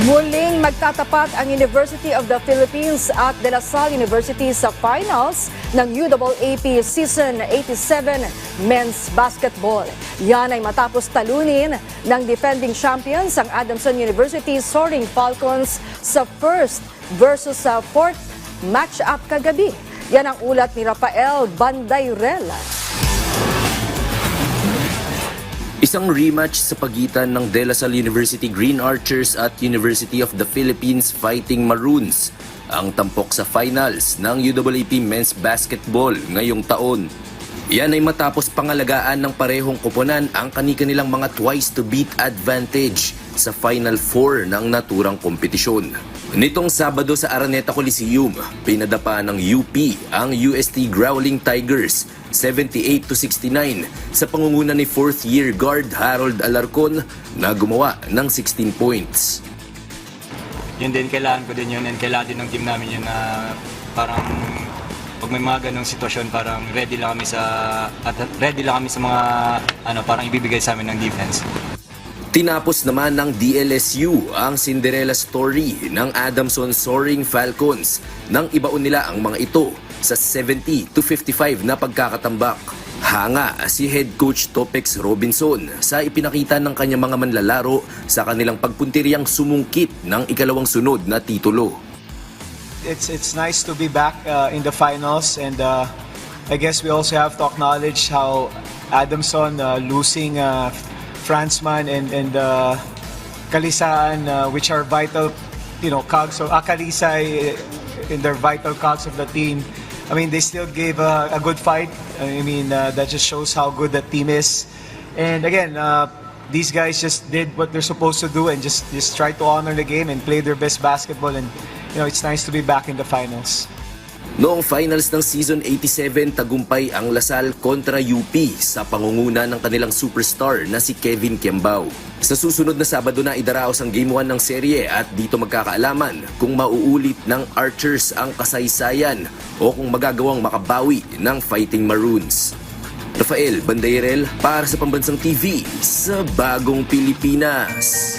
Muling magtatapat ang University of the Philippines at De La Salle University sa finals ng UAAP Season 87 Men's Basketball. Yan ay matapos talunin ng defending champions ang Adamson University Soaring Falcons sa first versus sa fourth match-up kagabi. Yan ang ulat ni Rafael Bandayrel. Isang rematch sa pagitan ng De La Salle University Green Archers at University of the Philippines Fighting Maroons ang tampok sa finals ng UAAP Men's Basketball ngayong taon. Yan ay matapos pangalagaan ng parehong koponan ang kani-kanilang mga twice-to-beat advantage sa Final Four ng naturang kompetisyon. Nitong Sabado sa Araneta Coliseum, pinadapa ng UP ang UST Growling Tigers 78-69 sa pangunguna ni fourth-year guard Harold Alarcon na gumawa ng 16 points. Yun din, kailangan ko din yun and kailangan din ng team namin yun na parang pag may mga ganong sitwasyon parang ready lang kami sa mga parang ibibigay sa amin ng defense. Tinapos naman ng DLSU ang Cinderella story ng Adamson Soaring Falcons nang ibaon nila ang mga ito sa 70-55 na pagkakatambak. Hanga si head coach Topex Robinson sa ipinakita ng kanyang mga manlalaro sa kanilang pagpuntiriyang sumungkit ng ikalawang sunod na titulo. It's nice to be back in the finals, and I guess we also have to acknowledge how Adamson losing Franzman and Kalisaan, which are vital, cogs of Akalisay in their vital cogs of the team. I mean, they still gave a good fight. I mean, that just shows how good that team is. And again, these guys just did what they're supposed to do and just try to honor the game and play their best basketball. And it's nice to be back in the finals. Noong finals ng Season 87, tagumpay ang Lasal kontra UP sa pangunguna ng kanilang superstar na si Kevin Kiambao. Sa susunod na Sabado na idaraos ang Game 1 ng serye at dito magkakaalaman kung mauulit ng Archers ang kasaysayan o kung magagawang makabawi ng Fighting Maroons. Rafael Bandayrel para sa Pambansang TV sa Bagong Pilipinas.